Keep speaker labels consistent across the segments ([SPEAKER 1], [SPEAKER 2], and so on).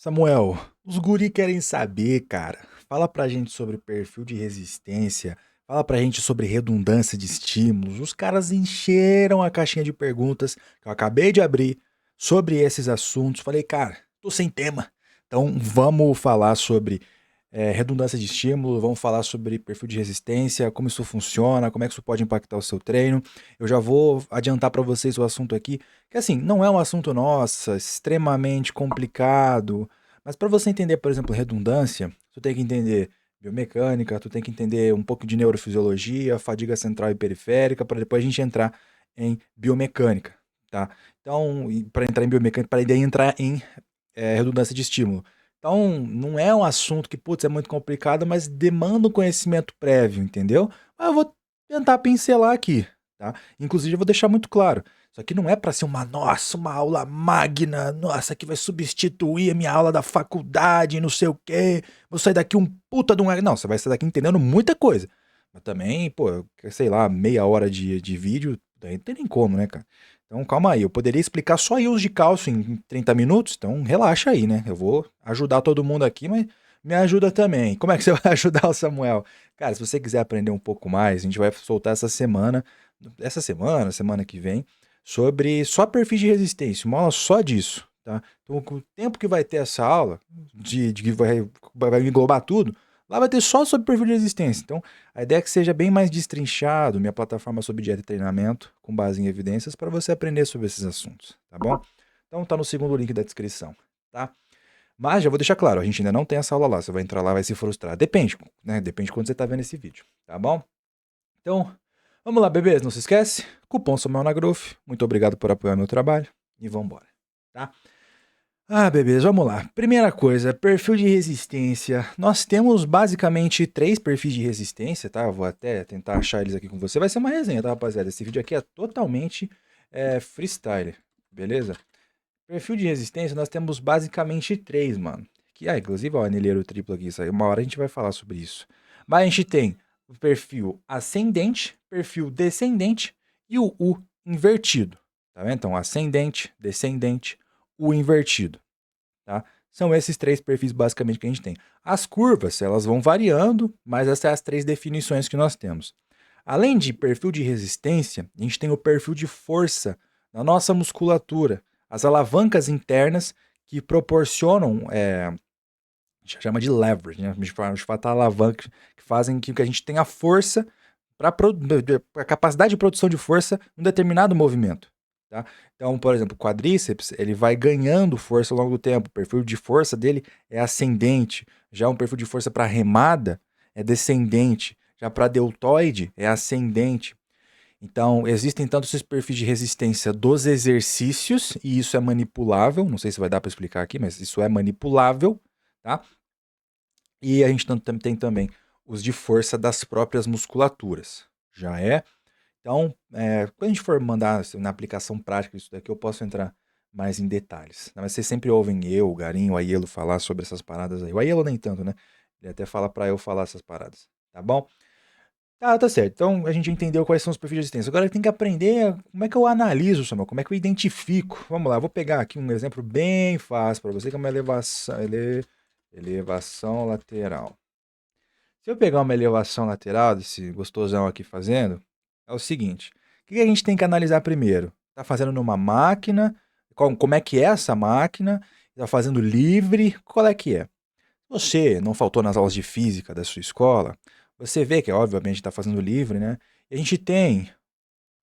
[SPEAKER 1] Samuel, os guri querem saber, cara. Fala pra gente sobre perfil de resistência, fala pra gente sobre redundância de estímulos. Os caras encheram a caixinha de perguntas que eu acabei de abrir sobre esses assuntos. Falei, cara, tô sem tema. Então vamos falar sobre redundância de estímulo, vamos falar sobre perfil de resistência, como isso funciona, como é que isso pode impactar o seu treino. Eu já vou adiantar para vocês o assunto aqui, que assim, não é um assunto, nossa, extremamente complicado, mas para você entender, por exemplo, redundância, tu tem que entender biomecânica, tu tem que entender um pouco de neurofisiologia, fadiga central e periférica, para depois a gente entrar em biomecânica, tá? Então, para entrar em biomecânica, para daí entrar em redundância de estímulo. Então, não é um assunto que, putz, é muito complicado, mas demanda um conhecimento prévio, entendeu? Mas eu vou tentar pincelar aqui, tá? Inclusive, eu vou deixar muito claro. Isso aqui não é para ser uma, nossa, uma aula magna, nossa, que vai substituir a minha aula da faculdade, não sei o quê. Vou sair daqui um puta de um. Não, você vai sair daqui entendendo muita coisa. Mas também, pô, sei lá, meia hora de vídeo, daí não tem nem como, né, cara? Então, calma aí, eu poderia explicar só íons de cálcio em 30 minutos, então relaxa aí, né? Eu vou ajudar todo mundo aqui, mas me ajuda também. Como é que você vai ajudar o Samuel? Cara, se você quiser aprender um pouco mais, a gente vai soltar semana que vem, sobre só perfis de resistência, uma aula só disso, tá? Então, com o tempo que vai ter essa aula, de que vai englobar tudo, lá vai ter só sobre perfil de resistência. Então, a ideia é que seja bem mais destrinchado, minha plataforma sobre dieta e treinamento, com base em evidências, para você aprender sobre esses assuntos, tá bom? Então tá no segundo link da descrição, tá? Mas já vou deixar claro, a gente ainda não tem essa aula lá, você vai entrar lá e vai se frustrar. Depende, né? Depende de quando você tá vendo esse vídeo, tá bom? Então, vamos lá, bebês, não se esquece? Cupom Samuel na Growth, muito obrigado por apoiar meu trabalho e vambora, tá? Ah, bebês, vamos lá. Primeira coisa, perfil de resistência. Nós temos basicamente três perfis de resistência, tá? Eu vou até tentar achar eles aqui com você. Vai ser uma resenha, tá, rapaziada? Esse vídeo aqui é totalmente freestyle, beleza? Perfil de resistência, nós temos basicamente três, mano. Inclusive, ó, anilheiro triplo aqui, isso aí. Uma hora a gente vai falar sobre isso. Mas a gente tem o perfil ascendente, perfil descendente e o U invertido. Tá vendo? Então, ascendente, descendente, U invertido, tá? São esses três perfis basicamente que a gente tem. As curvas, elas vão variando, mas essas são as três definições que nós temos. Além de perfil de resistência, a gente tem o perfil de força na nossa musculatura, as alavancas internas que proporcionam, a gente chama de leverage, né? A gente fala alavancas que fazem que a gente tenha força para a capacidade de produção de força em um determinado movimento. Tá? Então, por exemplo, o quadríceps ele vai ganhando força ao longo do tempo. O perfil de força dele é ascendente. Já um perfil de força para remada é descendente. Já para deltoide é ascendente. Então, existem tanto esses perfis de resistência dos exercícios, e isso é manipulável. Não sei se vai dar para explicar aqui, mas isso é manipulável. Tá? E a gente tem também os de força das próprias musculaturas. Já é. Então, quando a gente for mandar assim, na aplicação prática isso daqui, eu posso entrar mais em detalhes. Mas vocês sempre ouvem eu, o Garinho, o Aiello falar sobre essas paradas aí. O Aiello nem tanto, né? Ele até fala pra eu falar essas paradas. Tá bom? Tá certo. Então a gente entendeu quais são os perfis de resistência. Agora tem que aprender como é que eu analiso, Samuel, como é que eu identifico. Vamos lá, eu vou pegar aqui um exemplo bem fácil para você, que é uma elevação lateral. Se eu pegar uma elevação lateral desse gostosão aqui fazendo, é o seguinte: o que a gente tem que analisar primeiro? Tá fazendo numa máquina? Como é que é essa máquina? Tá fazendo livre? Qual é que é? Você não faltou nas aulas de física da sua escola? Você vê que, obviamente, está fazendo livre, né? E a gente tem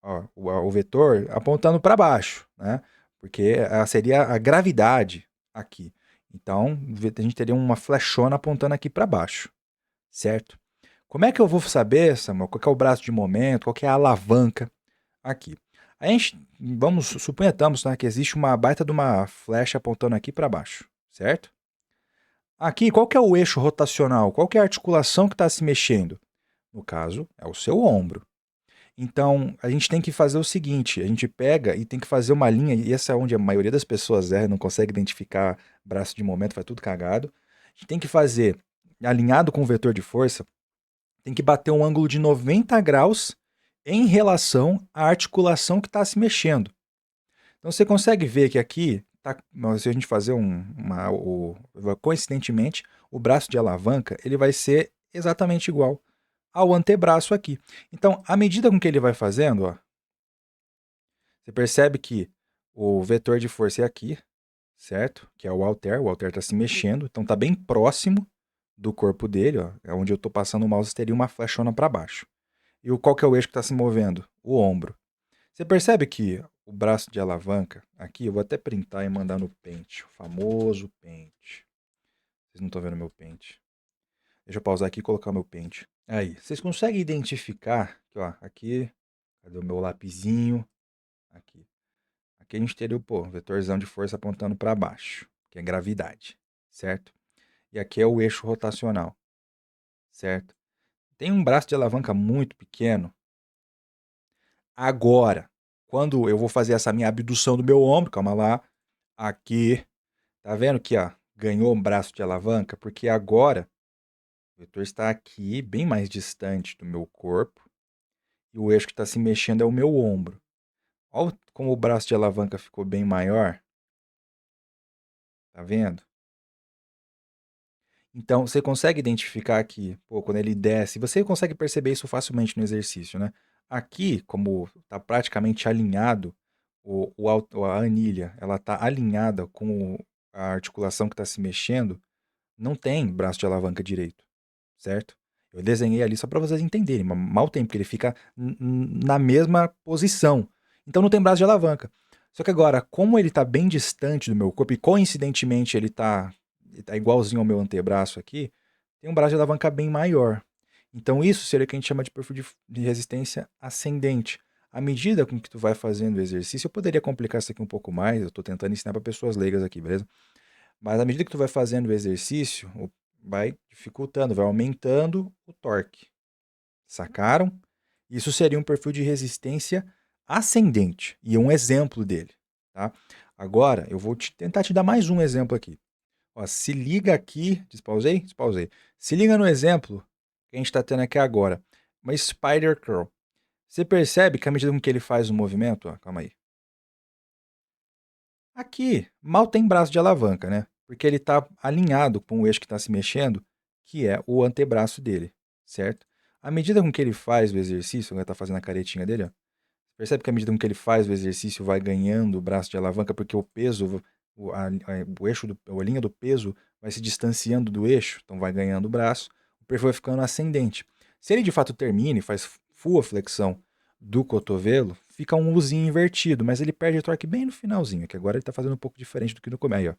[SPEAKER 1] ó, o vetor apontando para baixo, né? Porque seria a gravidade aqui. Então, a gente teria uma flechona apontando aqui para baixo, certo? Como é que eu vou saber, Samuel, qual que é o braço de momento, qual que é a alavanca aqui? A gente, suponhamos, né, que existe uma baita de uma flecha apontando aqui para baixo, certo? Aqui, qual que é o eixo rotacional? Qual que é a articulação que está se mexendo? No caso, é o seu ombro. Então, a gente tem que fazer o seguinte, a gente pega e tem que fazer uma linha, e essa é onde a maioria das pessoas erra, não consegue identificar braço de momento, faz tudo cagado. A gente tem que fazer, alinhado com o vetor de força, tem que bater um ângulo de 90 graus em relação à articulação que está se mexendo. Então você consegue ver que aqui se a gente fazer coincidentemente, o braço de alavanca, ele vai ser exatamente igual ao antebraço aqui. Então, à medida com que ele vai fazendo, ó, você percebe que o vetor de força é aqui, certo? Que é o halter está se mexendo, então está bem próximo do corpo dele, ó, é onde eu estou passando o mouse, teria uma flechona para baixo. E qual que é o eixo que está se movendo? O ombro. Você percebe que o braço de alavanca, aqui, eu vou até printar e mandar no Paint, o famoso Paint. Vocês não estão vendo meu Paint. Deixa eu pausar aqui e colocar o meu Paint. Aí, vocês conseguem identificar, aqui, ó, aqui, cadê o meu lapisinho? Aqui. Aqui a gente teria o vetorzão de força apontando para baixo, que é gravidade, certo? E aqui é o eixo rotacional, certo? Tem um braço de alavanca muito pequeno. Agora, quando eu vou fazer essa minha abdução do meu ombro, calma lá, aqui, tá vendo que, ó, ganhou um braço de alavanca? Porque agora o vetor está aqui, bem mais distante do meu corpo, e o eixo que está se mexendo é o meu ombro. Olha como o braço de alavanca ficou bem maior. Tá vendo? Então, você consegue identificar aqui, quando ele desce, você consegue perceber isso facilmente no exercício, né? Aqui, como está praticamente alinhado, a anilha, ela está alinhada com a articulação que está se mexendo, não tem braço de alavanca direito, certo? Eu desenhei ali só para vocês entenderem, mas mal tem, porque ele fica na mesma posição. Então não tem braço de alavanca. Só que agora, como ele está bem distante do meu corpo, e coincidentemente ele tá igualzinho ao meu antebraço aqui, tem um braço de alavanca bem maior. Então isso seria o que a gente chama de perfil de resistência ascendente. À medida com que tu vai fazendo o exercício, eu poderia complicar isso aqui um pouco mais, eu estou tentando ensinar para pessoas leigas aqui, beleza? Mas à medida que tu vai fazendo o exercício, vai dificultando, vai aumentando o torque. Sacaram? Isso seria um perfil de resistência ascendente e um exemplo dele, tá? Agora eu vou tentar te dar mais um exemplo aqui. Ó, se liga aqui, despausei? Despausei. Se liga no exemplo que a gente está tendo aqui agora. Uma spider curl. Você percebe que à medida com que ele faz o movimento, ó, calma aí. Aqui, mal tem braço de alavanca, né? Porque ele está alinhado com o eixo que está se mexendo, que é o antebraço dele, certo? À medida com que ele faz o exercício, ele está fazendo a caretinha dele, ó, percebe que à medida com que ele faz o exercício, vai ganhando o braço de alavanca, porque o peso, o eixo, a linha do peso vai se distanciando do eixo, então vai ganhando o braço, o perfil vai ficando ascendente. Se ele de fato termina e faz full flexão do cotovelo, fica um Uzinho invertido, mas ele perde torque bem no finalzinho, que agora ele está fazendo um pouco diferente do que no começo. Aí, ó.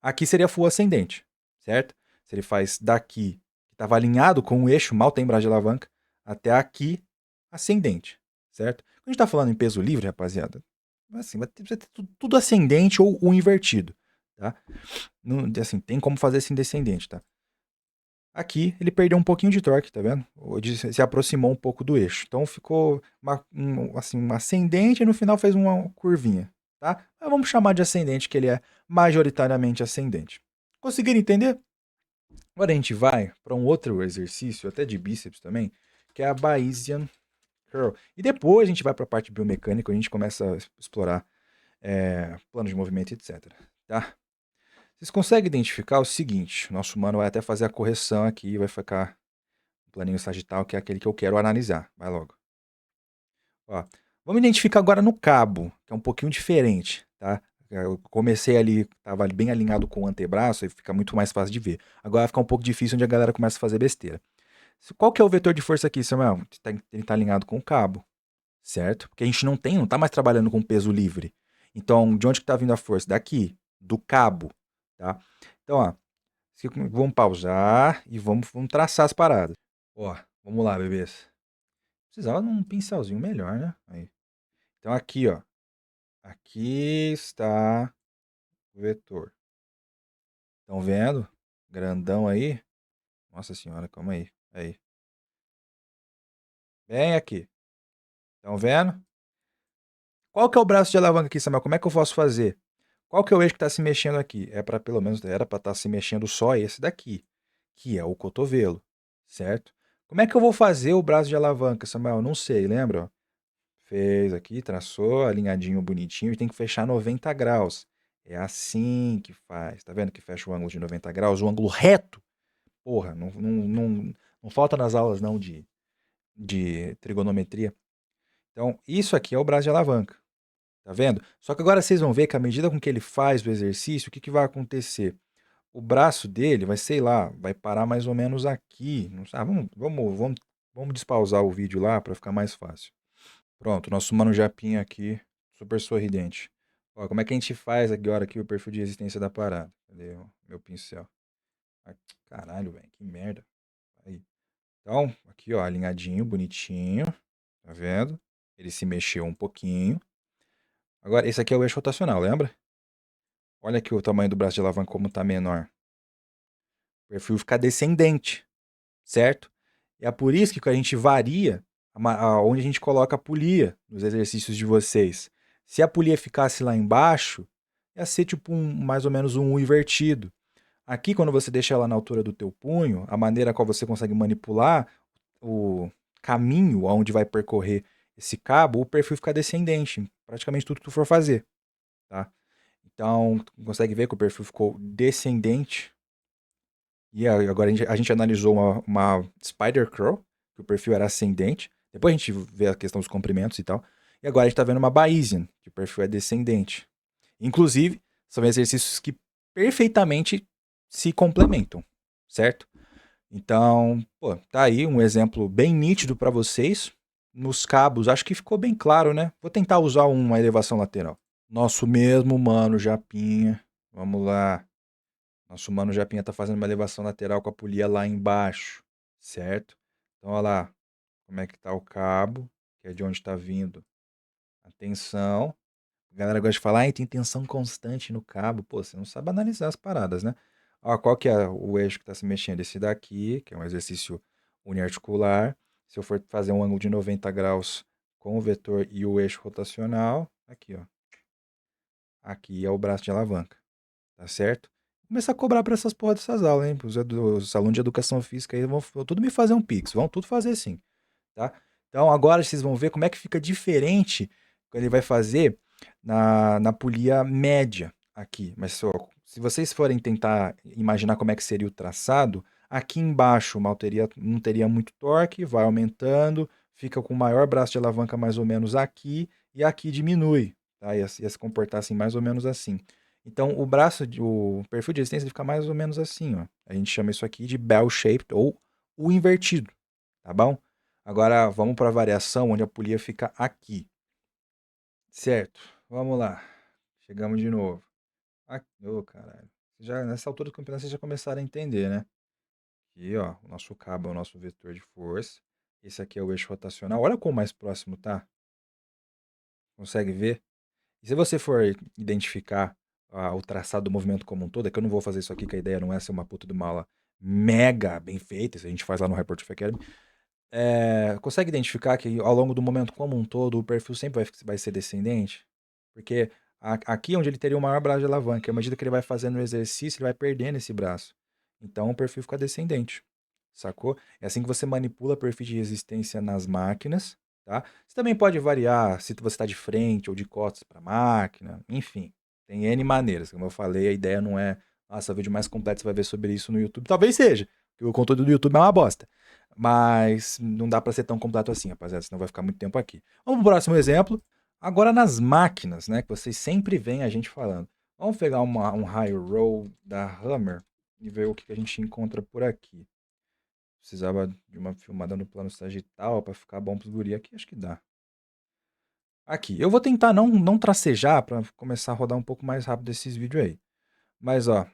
[SPEAKER 1] Aqui seria full ascendente, certo? Se ele faz daqui, que estava alinhado com o eixo, mal tem braço de alavanca, até aqui, ascendente, certo? Quando a gente está falando em peso livre, rapaziada, assim, vai ter tudo ascendente ou o invertido, tá? Não, assim, tem como fazer assim descendente, tá? Aqui ele perdeu um pouquinho de torque, tá vendo? Se aproximou um pouco do eixo. Então ficou assim, um ascendente e no final fez uma curvinha, tá? Mas vamos chamar de ascendente, que ele é majoritariamente ascendente. Conseguiram entender? Agora a gente vai para um outro exercício, até de bíceps também, que é a Bayesian Curl. E depois a gente vai para a parte biomecânica, a gente começa a explorar plano de movimento, etc. Tá? Vocês conseguem identificar o seguinte: nosso humano vai até fazer a correção aqui e vai ficar o planinho sagital, que é aquele que eu quero analisar. Vai logo. Ó, vamos identificar agora no cabo, que é um pouquinho diferente, tá? Eu comecei ali, estava bem alinhado com o antebraço, aí fica muito mais fácil de ver. Agora vai ficar um pouco difícil onde a galera começa a fazer besteira. Qual que é o vetor de força aqui, Samuel? Ele está alinhado com o cabo, certo? Porque a gente não está mais trabalhando com peso livre. Então, de onde que está vindo a força? Daqui, do cabo, tá? Então, ó, vamos pausar e vamos traçar as paradas. Ó, vamos lá, bebês. Precisava de um pincelzinho melhor, né? Aí. Então aqui, ó. Aqui está o vetor. Estão vendo? Grandão aí. Nossa senhora, calma aí. Aí. Bem aqui. Estão vendo? Qual que é o braço de alavanca aqui, Samuel? Como é que eu posso fazer? Qual que é o eixo que está se mexendo aqui? Pelo menos era para estar se mexendo só esse daqui, que é o cotovelo, certo? Como é que eu vou fazer o braço de alavanca, Samuel? Não sei, lembra? Ó? Fez aqui, traçou, alinhadinho, bonitinho, e tem que fechar 90 graus. É assim que faz. Tá vendo que fecha o ângulo de 90 graus? O ângulo reto. Porra, não falta nas aulas não de trigonometria. Então, isso aqui é o braço de alavanca. Tá vendo? Só que agora vocês vão ver que à medida com que ele faz o exercício, o que, que vai acontecer? O braço dele vai, sei lá, vai parar mais ou menos aqui. Não sabe? Vamos despausar o vídeo lá para ficar mais fácil. Pronto, nosso mano Japinha aqui, super sorridente. Ó, como é que a gente faz agora aqui o perfil de resistência da parada? Cadê o meu pincel? Caralho, velho, que merda. Aí. Então, aqui ó, alinhadinho, bonitinho. Tá vendo? Ele se mexeu um pouquinho. Agora, esse aqui é o eixo rotacional, lembra? Olha aqui o tamanho do braço de alavanca como tá menor. O perfil fica descendente, certo? E é por isso que a gente varia onde a gente coloca a polia nos exercícios de vocês. Se a polia ficasse lá embaixo, ia ser tipo mais ou menos um U invertido. Aqui, quando você deixa ela na altura do teu punho, a maneira qual você consegue manipular o caminho aonde vai percorrer esse cabo, o perfil fica descendente em praticamente tudo que tu for fazer, tá? Então, tu consegue ver que o perfil ficou descendente. E agora a gente analisou uma Spider Crawl, que o perfil era ascendente. Depois a gente vê a questão dos comprimentos e tal. E agora a gente está vendo uma Bayesian, que o perfil é descendente. Inclusive, são exercícios que perfeitamente se complementam, certo? Então, pô, tá aí um exemplo bem nítido para vocês. Nos cabos, acho que ficou bem claro, né? Vou tentar usar uma elevação lateral. Nosso mesmo mano Japinha. Vamos lá. Nosso mano Japinha tá fazendo uma elevação lateral com a polia lá embaixo, certo? Então, olha lá como é que tá o cabo, que é de onde tá vindo a tensão. A galera gosta de falar, tem tensão constante no cabo. Pô, você não sabe analisar as paradas, né? Ó, qual que é o eixo que tá se mexendo? Esse daqui, que é um exercício uniarticular. Se eu for fazer um ângulo de 90 graus com o vetor e o eixo rotacional, aqui, ó. Aqui é o braço de alavanca, tá certo? Começar a cobrar pra essas porra dessas aulas, hein? Os alunos de educação física aí vão tudo me fazer um pix, vão tudo fazer sim, tá? Então agora vocês vão ver como é que fica diferente quando ele vai fazer na polia média aqui. Mas só, se vocês forem tentar imaginar como é que seria o traçado, aqui embaixo não teria muito torque, vai aumentando, fica com o maior braço de alavanca mais ou menos aqui, e aqui diminui, tá? Ia se comportar assim, mais ou menos assim. Então o perfil de resistência ele fica mais ou menos assim, ó. A gente chama isso aqui de bell-shaped ou o invertido, tá bom? Agora vamos para a variação onde a polia fica aqui. Certo, vamos lá. Chegamos de novo. Ô, caralho. Nessa altura do campeonato vocês já começaram a entender, né? Aqui, ó, o nosso cabo é o nosso vetor de força. Esse aqui é o eixo rotacional. Olha como mais próximo tá. Consegue ver? E se você for identificar o traçado do movimento como um todo, é que eu não vou fazer isso aqui, que a ideia não é ser uma puta de uma aula mega bem feita, isso a gente faz lá no Hypertrophy Academy. Consegue identificar que ao longo do momento como um todo, o perfil sempre vai ser descendente? Porque aqui é onde ele teria o maior braço de alavanca, à medida que ele vai fazendo o exercício, ele vai perdendo esse braço. Então o perfil fica descendente, sacou? É assim que você manipula perfil de resistência nas máquinas, tá? Você também pode variar se você está de frente ou de costas para a máquina, enfim. Tem N maneiras, como eu falei, a ideia não é, nossa, vídeo mais completo você vai ver sobre isso no YouTube. Talvez seja, porque o conteúdo do YouTube é uma bosta. Mas não dá para ser tão completo assim, rapaziada, senão vai ficar muito tempo aqui. Vamos pro próximo exemplo. Agora nas máquinas, né, que vocês sempre veem a gente falando. Vamos pegar um high roll da Hammer e ver o que a gente encontra por aqui. Precisava de uma filmada no plano sagital para ficar bom pros guri aqui, acho que dá. Aqui, eu vou tentar não tracejar para começar a rodar um pouco mais rápido esses vídeos aí. Mas ó,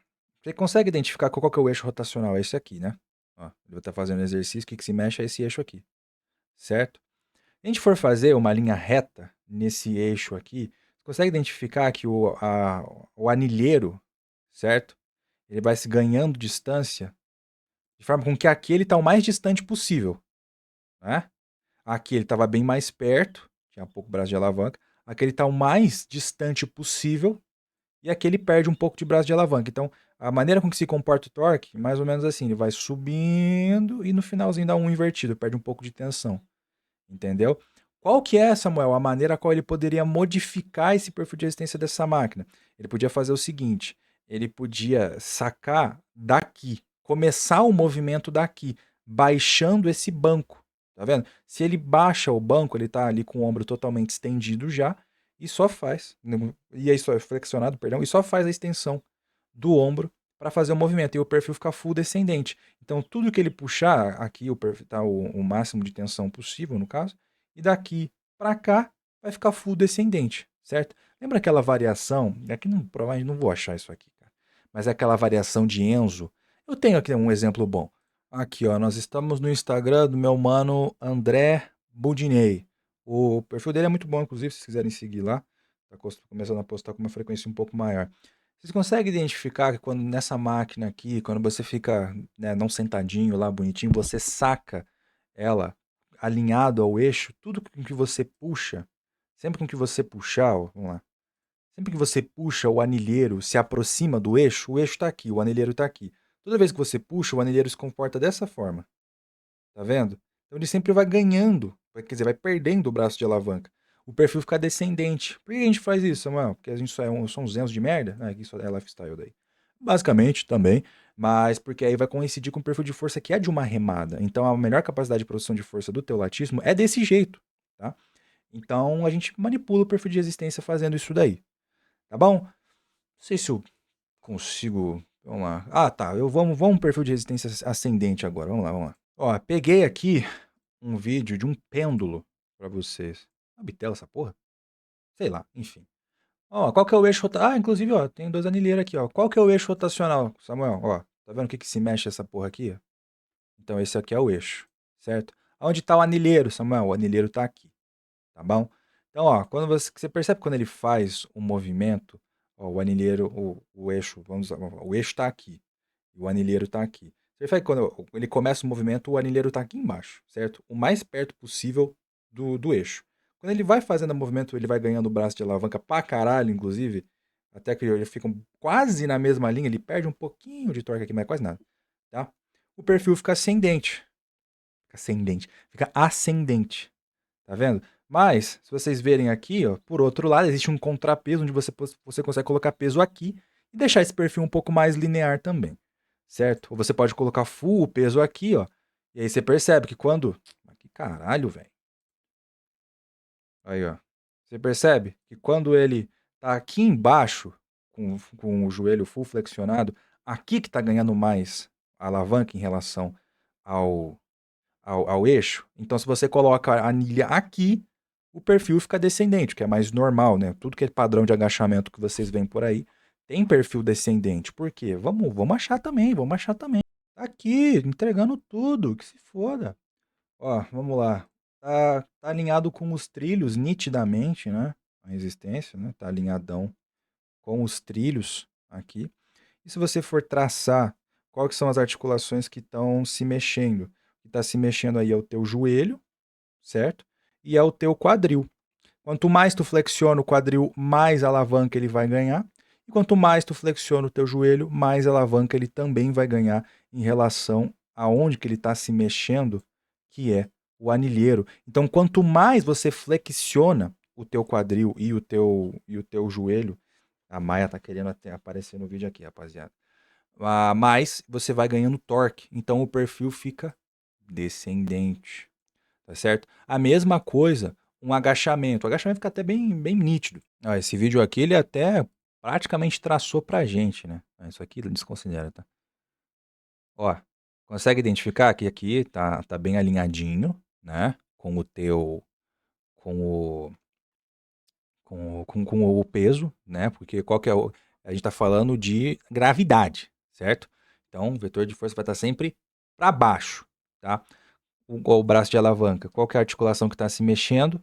[SPEAKER 1] você consegue identificar qual que é o eixo rotacional? É esse aqui, né? Ó, ele vai estar fazendo exercício, o que se mexe é esse eixo aqui, certo? Se a gente for fazer uma linha reta nesse eixo aqui, você consegue identificar que o anilheiro, certo? Ele vai se ganhando distância de forma com que aqui ele está o mais distante possível, né? Aqui ele estava bem mais perto, tinha pouco braço de alavanca. Aqui ele está o mais distante possível e aqui ele perde um pouco de braço de alavanca. Então, a maneira com que se comporta o torque, mais ou menos assim, ele vai subindo e no finalzinho dá um invertido, perde um pouco de tensão. Entendeu? Qual que é, Samuel, a maneira a qual ele poderia modificar esse perfil de resistência dessa máquina? Ele podia fazer o seguinte, ele podia sacar daqui, começar o movimento daqui, baixando esse banco, tá vendo? Se ele baixa o banco, ele tá ali com o ombro totalmente estendido já, e só faz, e aí só flexionado, perdão, e só faz a extensão do ombro para fazer o movimento, e o perfil fica full descendente. Então, tudo que ele puxar, aqui o perfil tá o máximo de tensão possível, no caso, e daqui para cá vai ficar full descendente, certo? Lembra aquela variação? Aqui não, provavelmente não vou achar isso aqui, cara. Mas é aquela variação de Enzo. Eu tenho aqui um exemplo bom. Aqui, ó, nós estamos no Instagram do meu mano André Budinei. O perfil dele é muito bom, inclusive, se vocês quiserem seguir lá. Tá começando a postar com uma frequência um pouco maior. Vocês conseguem identificar que quando nessa máquina aqui, quando você fica, né, não sentadinho lá, bonitinho, você saca ela alinhado ao eixo, tudo com que você puxa, sempre com que você puxar, ó, vamos lá, sempre que você puxa o anilheiro, se aproxima do eixo, o eixo está aqui, o anilheiro está aqui. Toda vez que você puxa, o anilheiro se comporta dessa forma. Tá vendo? Então ele sempre vai ganhando, quer dizer, vai perdendo o braço de alavanca. O perfil fica descendente. Por que a gente faz isso, Samuel? Porque a gente só são uns enzos de merda? Ah, isso é lifestyle daí. Basicamente também, mas porque aí vai coincidir com o perfil de força que é de uma remada. Então a melhor capacidade de produção de força do teu latismo é desse jeito, tá? Então a gente manipula o perfil de resistência fazendo isso daí, tá bom? Não sei se eu consigo. Vamos lá. Ah, tá. Vamos perfil de resistência ascendente agora. Vamos lá, vamos lá. Ó, peguei aqui um vídeo de um pêndulo pra vocês. Uma bitela essa porra? Sei lá, enfim. Ó, qual que é o eixo rotacional? Ah, inclusive, ó, tem dois anilheiros aqui, ó. Qual que é o eixo rotacional, Samuel? Ó, tá vendo o que que se mexe essa porra aqui? Então esse aqui é o eixo, certo? Onde tá o anilheiro, Samuel? O anilheiro tá aqui, tá bom? Então, ó, quando você percebe quando ele faz um movimento, ó, o anilheiro, o eixo, o eixo tá aqui. E o anilheiro tá aqui. Você faz quando ele começa o movimento, o anilheiro tá aqui embaixo, certo? O mais perto possível do eixo. Quando ele vai fazendo o movimento, ele vai ganhando o braço de alavanca pra caralho, inclusive, até que ele fica quase na mesma linha, ele perde um pouquinho de torque aqui, mas quase nada, tá? O perfil fica ascendente. Fica ascendente, tá vendo? Mas, se vocês verem aqui, ó, por outro lado, existe um contrapeso onde você consegue colocar peso aqui e deixar esse perfil um pouco mais linear também, certo? Ou você pode colocar full peso aqui, ó, e aí você percebe que quando... Que caralho, velho. Aí, ó. Você percebe que quando ele tá aqui embaixo, com o joelho full flexionado, aqui que tá ganhando mais a alavanca em relação ao, ao eixo. Então, se você coloca a anilha aqui, o perfil fica descendente, que é mais normal, né? Tudo que é padrão de agachamento que vocês veem por aí tem perfil descendente. Por quê? Vamos achar também, vamos achar também. Tá aqui, entregando tudo, que se foda. Ó, vamos lá. Tá alinhado com os trilhos nitidamente, né? A resistência, né? Tá alinhadão com os trilhos aqui. E se você for traçar quais que são as articulações que estão se mexendo? O que está se mexendo aí é o teu joelho, certo? E é o teu quadril. Quanto mais tu flexiona o quadril, mais alavanca ele vai ganhar. E quanto mais tu flexiona o teu joelho, mais alavanca ele também vai ganhar em relação aonde que ele está se mexendo, que é o anilheiro. Então, quanto mais você flexiona o teu quadril e o teu joelho, a Maia tá querendo até aparecer no vídeo aqui, rapaziada. Mais você vai ganhando torque. Então o perfil fica descendente. Tá certo? A mesma coisa, um agachamento. O agachamento fica até bem nítido. Ah, esse vídeo aqui, ele até praticamente traçou pra gente, né? Isso aqui ele desconsidera, tá? Ó, consegue identificar que aqui tá bem alinhadinho, né? Com o teu... Com o... Com o peso, né? Porque qual que é o... A gente tá falando de gravidade, certo? Então, o vetor de força vai estar sempre para baixo, tá? O braço de alavanca, qual que é a articulação que está se mexendo?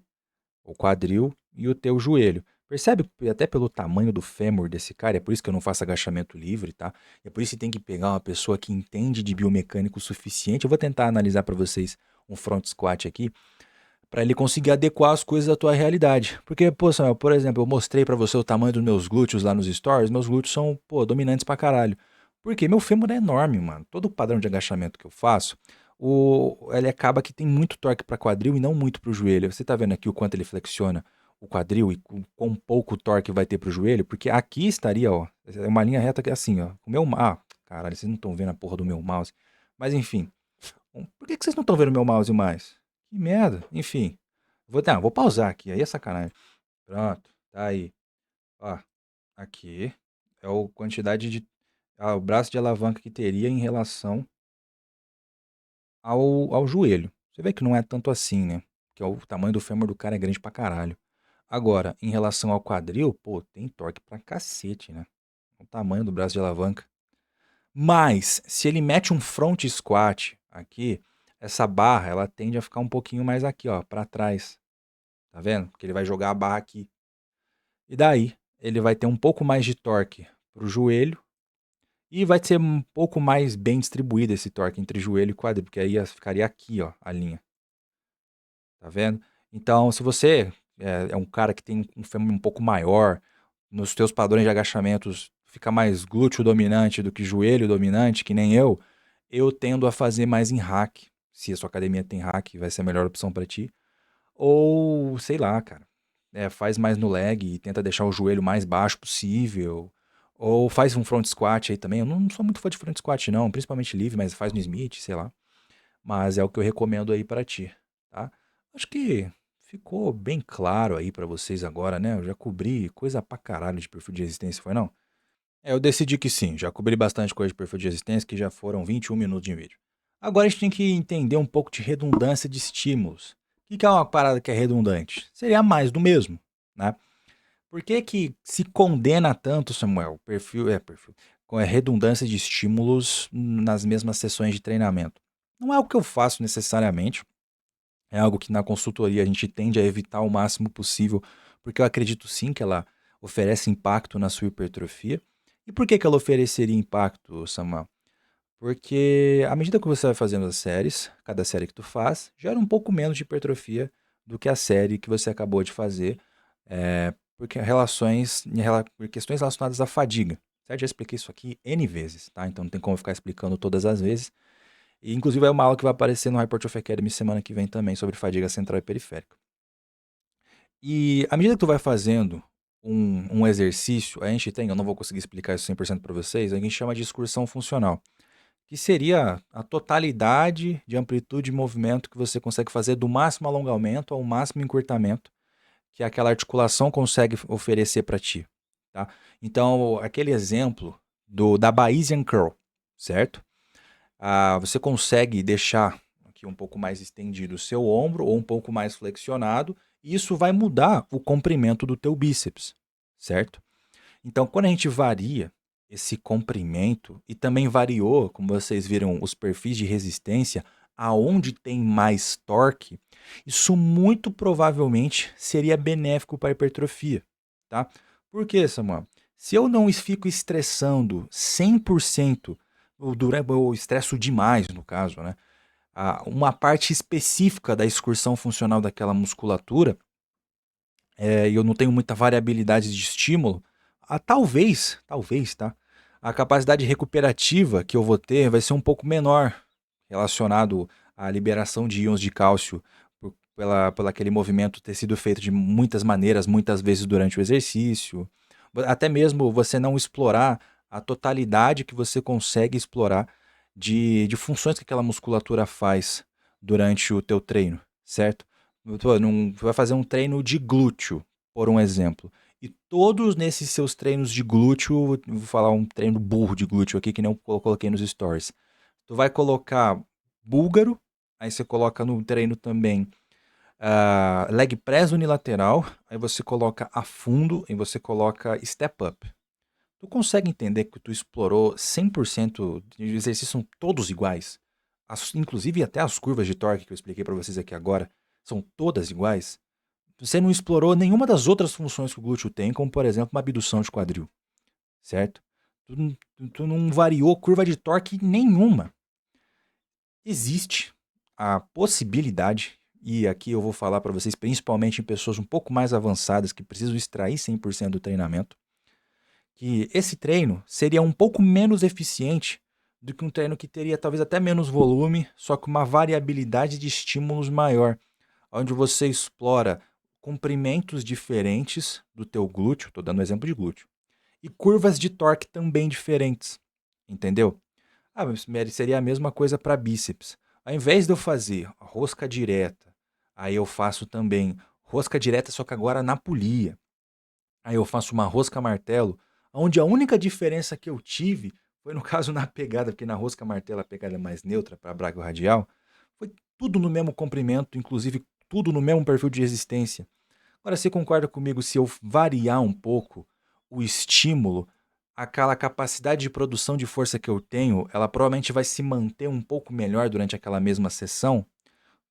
[SPEAKER 1] O quadril e o teu joelho. Percebe até pelo tamanho do fêmur desse cara, é por isso que eu não faço agachamento livre, tá? É por isso que tem que pegar uma pessoa que entende de biomecânico o suficiente. Eu vou tentar analisar para vocês um front squat aqui, para ele conseguir adequar as coisas à tua realidade. Porque, pô, Samuel, por exemplo, eu mostrei para você o tamanho dos meus glúteos lá nos stories, meus glúteos são, pô, dominantes pra caralho. Porque meu fêmur é enorme, mano. Todo o padrão de agachamento que eu faço, ele acaba que tem muito torque para quadril e não muito para o joelho. Você tá vendo aqui o quanto ele flexiona o quadril e quão pouco torque vai ter pro joelho, porque aqui estaria, ó, é uma linha reta que é assim, ó. O meu, caralho, vocês não estão vendo a porra do meu mouse. Mas enfim, por que vocês não estão vendo meu mouse mais? Que merda. Enfim, vou pausar aqui, aí é sacanagem. Pronto, tá aí. Ó, aqui é a quantidade de, o braço de alavanca que teria em relação ao joelho. Você vê que não é tanto assim, né? Que o tamanho do fêmur do cara é grande pra caralho. Agora, em relação ao quadril, pô, tem torque pra cacete, né? O tamanho do braço de alavanca. Mas, se ele mete um front squat aqui, essa barra, ela tende a ficar um pouquinho mais aqui, ó, pra trás. Tá vendo? Porque ele vai jogar a barra aqui. E daí, ele vai ter um pouco mais de torque pro joelho e vai ser um pouco mais bem distribuído esse torque entre joelho e quadril, porque aí ficaria aqui, ó, a linha. Tá vendo? Então, se você é um cara que tem um fêmur um pouco maior, nos teus padrões de agachamentos fica mais glúteo dominante do que joelho dominante, que nem eu tendo a fazer mais em hack. Se a sua academia tem hack, vai ser a melhor opção para ti. Ou, sei lá, cara, faz mais no leg e tenta deixar o joelho mais baixo possível. Ou faz um front squat aí também. Eu não sou muito fã de front squat não, principalmente livre, mas faz no Smith, sei lá. Mas é o que eu recomendo aí para ti, tá? Acho que ficou bem claro aí para vocês agora, né? Eu já cobri coisa pra caralho de perfil de resistência, foi não? Eu decidi que sim, já cobri bastante coisa de perfil de resistência, que já foram 21 minutos de vídeo. Agora a gente tem que entender um pouco de redundância de estímulos. O que é uma parada que é redundante? Seria mais do mesmo, né? Por que que se condena tanto, Samuel, com a redundância de estímulos nas mesmas sessões de treinamento? Não é o que eu faço necessariamente, é algo que na consultoria a gente tende a evitar o máximo possível, porque eu acredito sim que ela oferece impacto na sua hipertrofia. E por que que ela ofereceria impacto, Samuel? Porque à medida que você vai fazendo as séries, cada série que tu faz, gera um pouco menos de hipertrofia do que a série que você acabou de fazer, porque por questões relacionadas à fadiga. Certo? Já expliquei isso aqui N vezes, tá? Então não tem como eu ficar explicando todas as vezes. E, inclusive, é uma aula que vai aparecer no Hypertrophy Academy semana que vem também, sobre fadiga central e periférica. E à medida que tu vai fazendo um exercício, a gente tem, eu não vou conseguir explicar isso 100% para vocês, a gente chama de excursão funcional, que seria a totalidade de amplitude de movimento que você consegue fazer do máximo alongamento ao máximo encurtamento que aquela articulação consegue oferecer para ti, tá? Então, aquele exemplo da Bayesian Curl, certo? Você consegue deixar aqui um pouco mais estendido o seu ombro ou um pouco mais flexionado, e isso vai mudar o comprimento do teu bíceps, certo? Então, quando a gente varia esse comprimento e também variou, como vocês viram, os perfis de resistência, aonde tem mais torque, isso muito provavelmente seria benéfico para a hipertrofia, tá? Por quê, Samuel? Se eu não fico estressando 100%, eu estresso demais, no caso, né? Uma parte específica da excursão funcional daquela musculatura, e eu não tenho muita variabilidade de estímulo, talvez, tá? A capacidade recuperativa que eu vou ter vai ser um pouco menor relacionado à liberação de íons de cálcio pela aquele movimento ter sido feito de muitas maneiras, muitas vezes durante o exercício. Até mesmo você não explorar a totalidade que você consegue explorar de funções que aquela musculatura faz durante o teu treino, certo? Tu vai fazer um treino de glúteo, por um exemplo. E todos nesses seus treinos de glúteo, vou falar um treino burro de glúteo aqui, que nem eu coloquei nos stories. Tu vai colocar búlgaro, aí você coloca no treino também leg press unilateral, aí você coloca a fundo e você coloca step up. Tu consegue entender que tu explorou 100% de exercícios são todos iguais? Inclusive até as curvas de torque que eu expliquei para vocês aqui agora, são todas iguais? Você não explorou nenhuma das outras funções que o glúteo tem, como por exemplo uma abdução de quadril, certo? Tu não variou curva de torque nenhuma. Existe a possibilidade, e aqui eu vou falar para vocês, principalmente em pessoas um pouco mais avançadas que precisam extrair 100% do treinamento, que esse treino seria um pouco menos eficiente do que um treino que teria talvez até menos volume, só com uma variabilidade de estímulos maior, onde você explora comprimentos diferentes do teu glúteo, tô dando exemplo de glúteo, e curvas de torque também diferentes, entendeu? Ah, mas seria a mesma coisa para bíceps. Ao invés de eu fazer rosca direta, aí eu faço também rosca direta, só que agora na polia. Aí eu faço uma rosca martelo, onde a única diferença que eu tive foi no caso na pegada, porque na rosca martelo a pegada é mais neutra para brago radial, foi tudo no mesmo comprimento, inclusive tudo no mesmo perfil de resistência. Agora, você concorda comigo se eu variar um pouco o estímulo, aquela capacidade de produção de força que eu tenho, ela provavelmente vai se manter um pouco melhor durante aquela mesma sessão?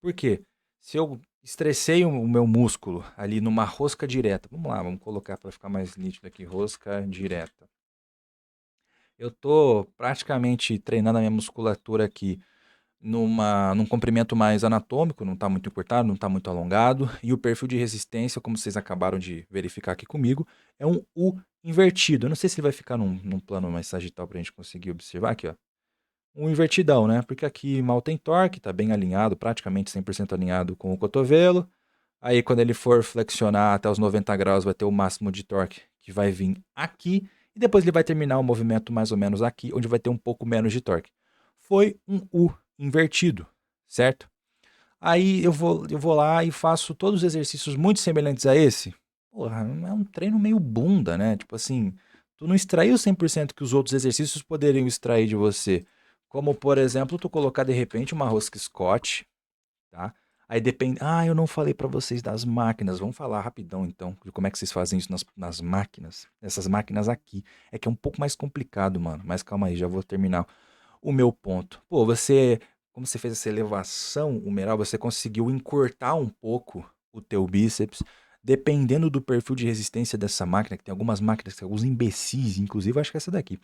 [SPEAKER 1] Por quê? Se eu estressei o meu músculo ali numa rosca direta, vamos lá, vamos colocar para ficar mais nítido aqui, rosca direta. Eu tô praticamente treinando a minha musculatura aqui num comprimento mais anatômico, não está muito encurtado, não está muito alongado, e o perfil de resistência, como vocês acabaram de verificar aqui comigo, é um U invertido. Eu não sei se ele vai ficar num plano mais sagital para a gente conseguir observar aqui, ó. Um invertidão, né? Porque aqui mal tem torque, está bem alinhado, praticamente 100% alinhado com o cotovelo. Aí quando ele for flexionar até os 90 graus, vai ter o máximo de torque que vai vir aqui, e depois ele vai terminar o movimento mais ou menos aqui, onde vai ter um pouco menos de torque. Foi um U invertido, certo? Aí eu vou lá e faço todos os exercícios muito semelhantes a esse. Porra, é um treino meio bunda, né? Tipo assim, tu não extraiu 100% que os outros exercícios poderiam extrair de você. Como, por exemplo, tu colocar de repente uma rosca Scott, tá? Aí depende. Ah, eu não falei pra vocês das máquinas. Vamos falar rapidão então de como é que vocês fazem isso nas máquinas. Nessas máquinas aqui. É que é um pouco mais complicado, mano. Mas calma aí, já vou terminar o meu ponto. Pô, como você fez essa elevação humeral, você conseguiu encurtar um pouco o teu bíceps, dependendo do perfil de resistência dessa máquina, que tem algumas máquinas, que alguns imbecis, inclusive, eu acho que é essa daqui,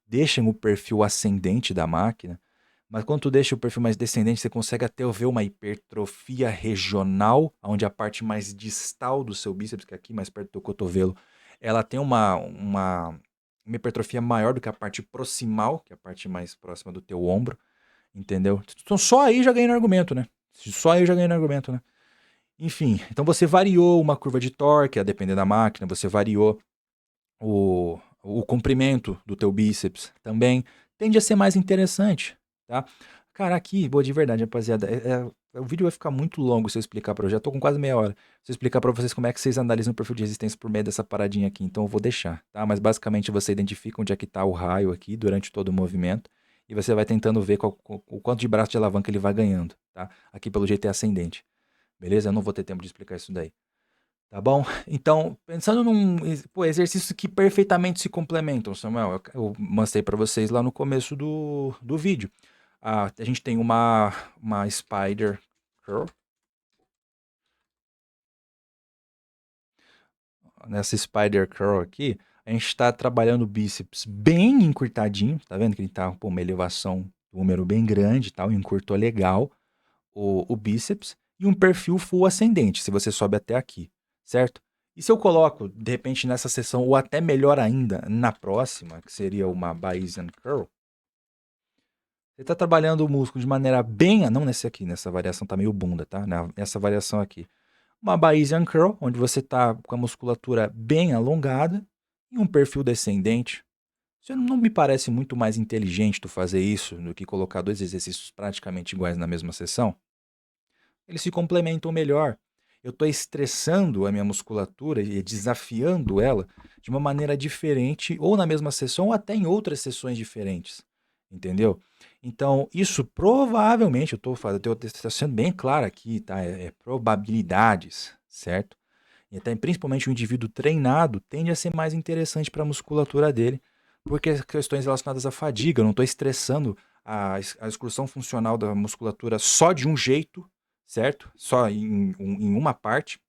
[SPEAKER 1] deixam o perfil ascendente da máquina, mas quando tu deixa o perfil mais descendente, você consegue até ver uma hipertrofia regional, onde a parte mais distal do seu bíceps, que é aqui mais perto do cotovelo, ela tem uma hipertrofia maior do que a parte proximal, que é a parte mais próxima do teu ombro, entendeu? Então só aí já ganhei no argumento, né? Só aí eu já ganhei no argumento, né? Enfim, então você variou uma curva de torque, a depender da máquina, você variou o comprimento do teu bíceps também, tende a ser mais interessante, tá? Cara, aqui, boa, de verdade, rapaziada, o vídeo vai ficar muito longo se eu explicar pra vocês, já tô com quase meia hora, se eu explicar pra vocês como é que vocês analisam o perfil de resistência por meio dessa paradinha aqui, então eu vou deixar, tá? Mas basicamente você identifica onde é que tá o raio aqui durante todo o movimento, e você vai tentando ver o quanto de braço de alavanca ele vai ganhando, tá? Aqui pelo jeito é ascendente, beleza? Eu não vou ter tempo de explicar isso daí. Tá bom? Então, pensando num exercício que perfeitamente se complementam, Samuel, eu mostrei para vocês lá no começo do vídeo. A gente tem uma Spider Curl. Nessa Spider Curl aqui, a gente está trabalhando o bíceps bem encurtadinho, tá vendo que ele tá com uma elevação do húmero bem grande, tal, encurtou legal o bíceps, e um perfil full ascendente, se você sobe até aqui, certo? E se eu coloco, de repente, nessa sessão, ou até melhor ainda, na próxima, que seria uma Bayesian Curl, você está trabalhando o músculo de maneira bem... Não nessa aqui, nessa variação tá meio bunda, tá? Nessa variação aqui. Uma Bayesian Curl, onde você está com a musculatura bem alongada e um perfil descendente. Você não me parece muito mais inteligente tu fazer isso do que colocar dois exercícios praticamente iguais na mesma sessão? Eles se complementam melhor. Eu estou estressando a minha musculatura e desafiando ela de uma maneira diferente, ou na mesma sessão, ou até em outras sessões diferentes. Entendeu? Então, isso provavelmente, eu estou sendo bem claro aqui, tá? É probabilidades, certo? E até, principalmente o indivíduo treinado tende a ser mais interessante para a musculatura dele, porque questões relacionadas à fadiga, eu não estou estressando a excursão funcional da musculatura só de um jeito, certo? Só em uma parte,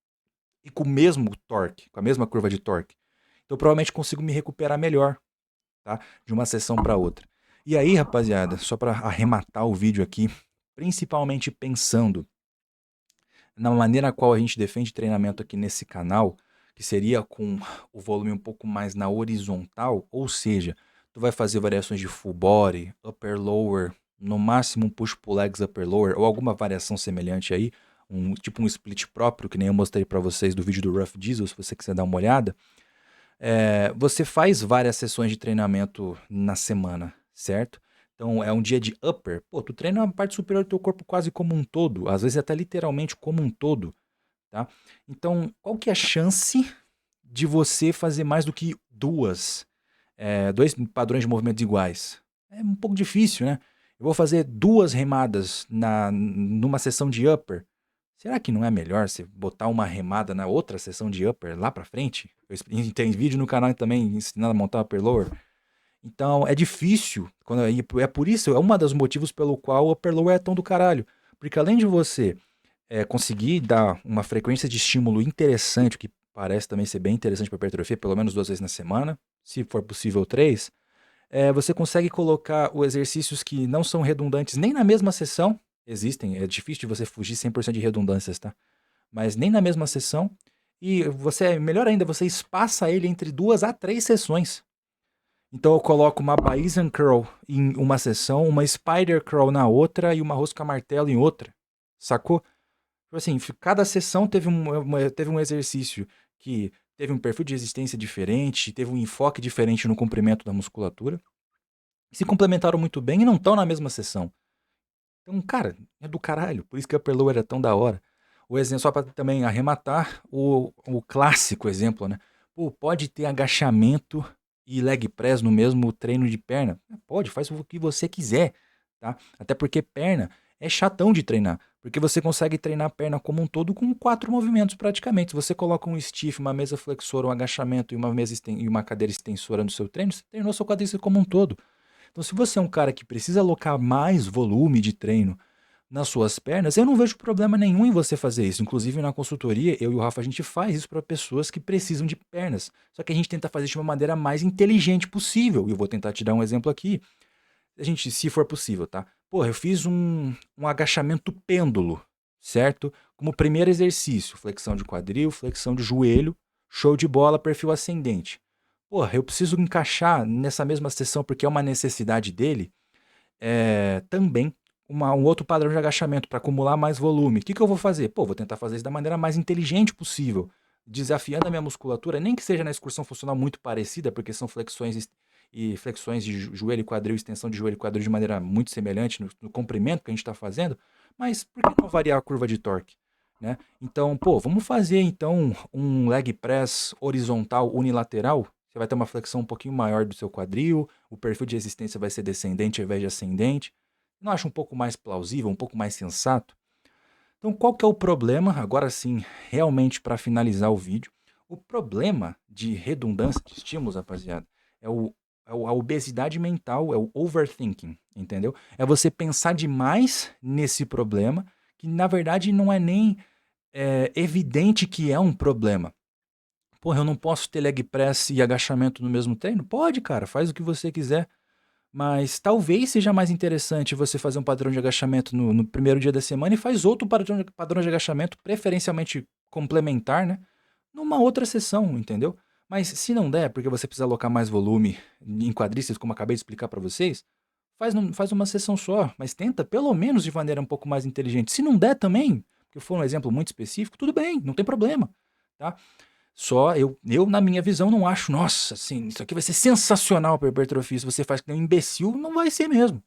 [SPEAKER 1] e com o mesmo torque, com a mesma curva de torque. Então, provavelmente consigo me recuperar melhor, tá? De uma sessão para outra. E aí, rapaziada, só para arrematar o vídeo aqui, principalmente pensando na maneira qual a gente defende treinamento aqui nesse canal, que seria com o volume um pouco mais na horizontal, ou seja, tu vai fazer variações de full body, upper lower, no máximo um push pull legs upper lower, ou alguma variação semelhante aí, tipo um split próprio, que nem eu mostrei para vocês do vídeo do Rough Diesel, se você quiser dar uma olhada. Você faz várias sessões de treinamento na semana, certo? Então é um dia de upper. Pô, tu treina a parte superior do teu corpo quase como um todo, às vezes até literalmente como um todo, tá? Então, qual que é a chance de você fazer mais do que dois padrões de movimentos iguais? É um pouco difícil, né? Eu vou fazer 2 remadas numa sessão de upper. Será que não é melhor você botar uma remada na outra sessão de upper lá pra frente? Tem vídeo no canal também ensinando a montar upper lower. Então é difícil. É por isso, é um dos motivos pelo qual o upper lower é tão do caralho. Porque além de você conseguir dar uma frequência de estímulo interessante, o que parece também ser bem interessante para hipertrofia, pelo menos 2 vezes na semana, se for possível 3, você consegue colocar os exercícios que não são redundantes nem na mesma sessão. Existem, é difícil de você fugir 100% de redundâncias, tá? Mas nem na mesma sessão. E melhor ainda, você espaça ele entre 2 a 3 sessões. Então eu coloco uma Bayesian Curl em uma sessão, uma Spider Curl na outra e uma rosca martelo em outra. Sacou? Tipo assim, cada sessão teve um exercício que teve um perfil de resistência diferente, teve um enfoque diferente no comprimento da musculatura. Se complementaram muito bem e não estão na mesma sessão. Então, cara, é do caralho. Por isso que o upper lower é tão da hora. O exemplo, só para também arrematar, o clássico exemplo, né? Pô, pode ter agachamento e leg press no mesmo treino de perna? Pode, faz o que você quiser, tá? Até porque perna é chatão de treinar. Porque você consegue treinar a perna como um todo com 4 movimentos praticamente. Se você coloca um stiff, uma mesa flexora, um agachamento e uma cadeira extensora no seu treino, você treinou seu quadríceps como um todo. Então, se você é um cara que precisa alocar mais volume de treino nas suas pernas, eu não vejo problema nenhum em você fazer isso. Inclusive, na consultoria, eu e o Rafa, a gente faz isso para pessoas que precisam de pernas. Só que a gente tenta fazer isso de uma maneira mais inteligente possível. E eu vou tentar te dar um exemplo aqui. Se for possível, tá? Porra, eu fiz um agachamento pêndulo, certo? Como primeiro exercício, flexão de quadril, flexão de joelho, show de bola, perfil ascendente. Porra, eu preciso encaixar nessa mesma sessão, porque é uma necessidade dele, também um outro padrão de agachamento para acumular mais volume. O que eu vou fazer? Pô, vou tentar fazer isso da maneira mais inteligente possível, desafiando a minha musculatura, nem que seja na excursão funcional muito parecida, porque são flexões de joelho e quadril, extensão de joelho e quadril de maneira muito semelhante no comprimento que a gente está fazendo, mas por que não variar a curva de torque? Né? Então, pô, vamos fazer então um leg press horizontal unilateral. Você vai ter uma flexão um pouquinho maior do seu quadril, o perfil de resistência vai ser descendente ao invés de ascendente. Não acha um pouco mais plausível, um pouco mais sensato? Então, qual que é o problema? Agora sim, realmente para finalizar o vídeo, o problema de redundância de estímulos, rapaziada, a obesidade mental, é o overthinking, entendeu? É você pensar demais nesse problema, que na verdade não é nem evidente que é um problema. Porra, eu não posso ter leg press e agachamento no mesmo treino? Pode, cara, faz o que você quiser. Mas talvez seja mais interessante você fazer um padrão de agachamento no primeiro dia da semana e faz outro padrão de agachamento, preferencialmente complementar, né? Numa outra sessão, entendeu? Mas se não der, porque você precisa alocar mais volume em quadríceps, como eu acabei de explicar para vocês, faz uma sessão só, mas tenta pelo menos de maneira um pouco mais inteligente. Se não der também, porque for um exemplo muito específico, tudo bem, não tem problema, tá? Só eu, na minha visão, não acho, nossa, assim, isso aqui vai ser sensacional para hipertrofia. Se você faz que nem um imbecil, não vai ser mesmo,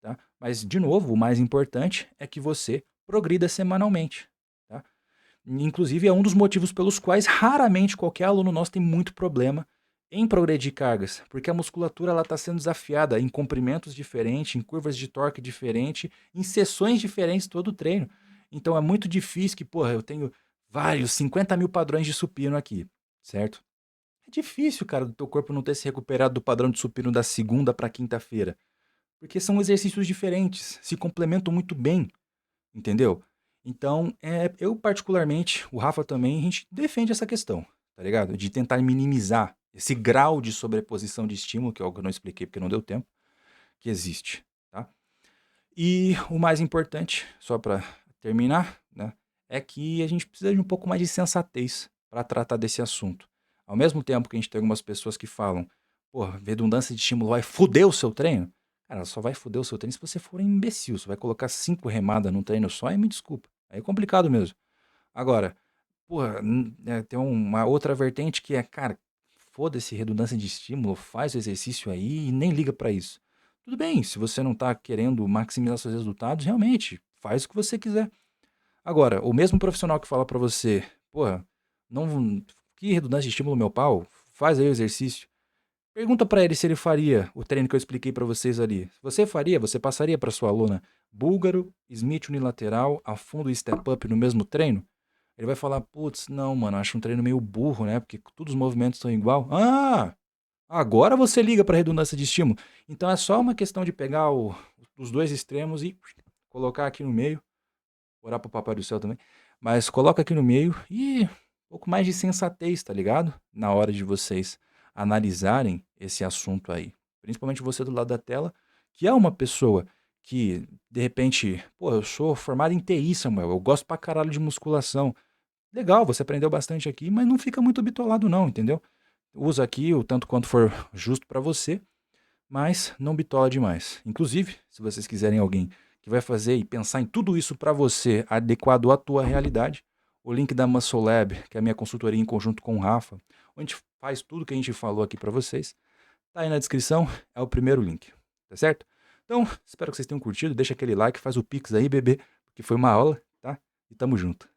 [SPEAKER 1] tá? Mas, de novo, o mais importante é que você progrida semanalmente, tá? Inclusive, é um dos motivos pelos quais raramente qualquer aluno nosso tem muito problema em progredir cargas, porque a musculatura ela está sendo desafiada em comprimentos diferentes, em curvas de torque diferentes, em sessões diferentes todo o treino. Então é muito difícil que, porra, eu tenho vários 50 mil padrões de supino aqui, certo? É difícil, cara, do teu corpo não ter se recuperado do padrão de supino da segunda para quinta-feira, porque são exercícios diferentes, se complementam muito bem, entendeu? Então, eu particularmente, o Rafa também, a gente defende essa questão, tá ligado? De tentar minimizar esse grau de sobreposição de estímulo, que é algo que eu não expliquei porque não deu tempo, que existe, tá? E o mais importante, só para terminar, né, é que a gente precisa de um pouco mais de sensatez para tratar desse assunto. Ao mesmo tempo que a gente tem algumas pessoas que falam, porra, redundância de estímulo vai foder o seu treino. Cara, só vai foder o seu treino se você for um imbecil. Você vai colocar 5 remadas num treino só e me desculpa. Aí é complicado mesmo. Agora, porra, tem uma outra vertente que é, cara, foda-se redundância de estímulo, faz o exercício aí e nem liga pra isso. Tudo bem, se você não tá querendo maximizar seus resultados, realmente, faz o que você quiser. Agora, o mesmo profissional que fala pra você, porra, não, que redundância de estímulo meu pau, faz aí o exercício. Pergunta pra ele se ele faria o treino que eu expliquei pra vocês ali. Se você faria, você passaria pra sua aluna búlgaro, Smith unilateral, afundo e step up no mesmo treino? Ele vai falar, putz, não, mano, acho um treino meio burro, né? Porque todos os movimentos são igual. Ah, agora você liga pra redundância de estímulo. Então é só uma questão de pegar os dois extremos e colocar aqui no meio. Orar pro Papai do Céu também. Mas coloca aqui no meio e um pouco mais de sensatez, tá ligado? Na hora de vocês analisarem esse assunto aí. Principalmente você do lado da tela, que é uma pessoa que, de repente, pô, eu sou formado em TI, Samuel, eu gosto pra caralho de musculação. Legal, você aprendeu bastante aqui, mas não fica muito bitolado não, entendeu? Usa aqui o tanto quanto for justo pra você, mas não bitola demais. Inclusive, se vocês quiserem alguém que vai fazer e pensar em tudo isso para você, adequado à tua realidade, o link da Muscle Lab, que é a minha consultoria em conjunto com o Rafa, onde a gente faz tudo que a gente falou aqui para vocês, tá aí na descrição, é o primeiro link, tá certo? Então, espero que vocês tenham curtido, deixa aquele like, faz o pix aí, bebê, porque foi uma aula, tá? E tamo junto.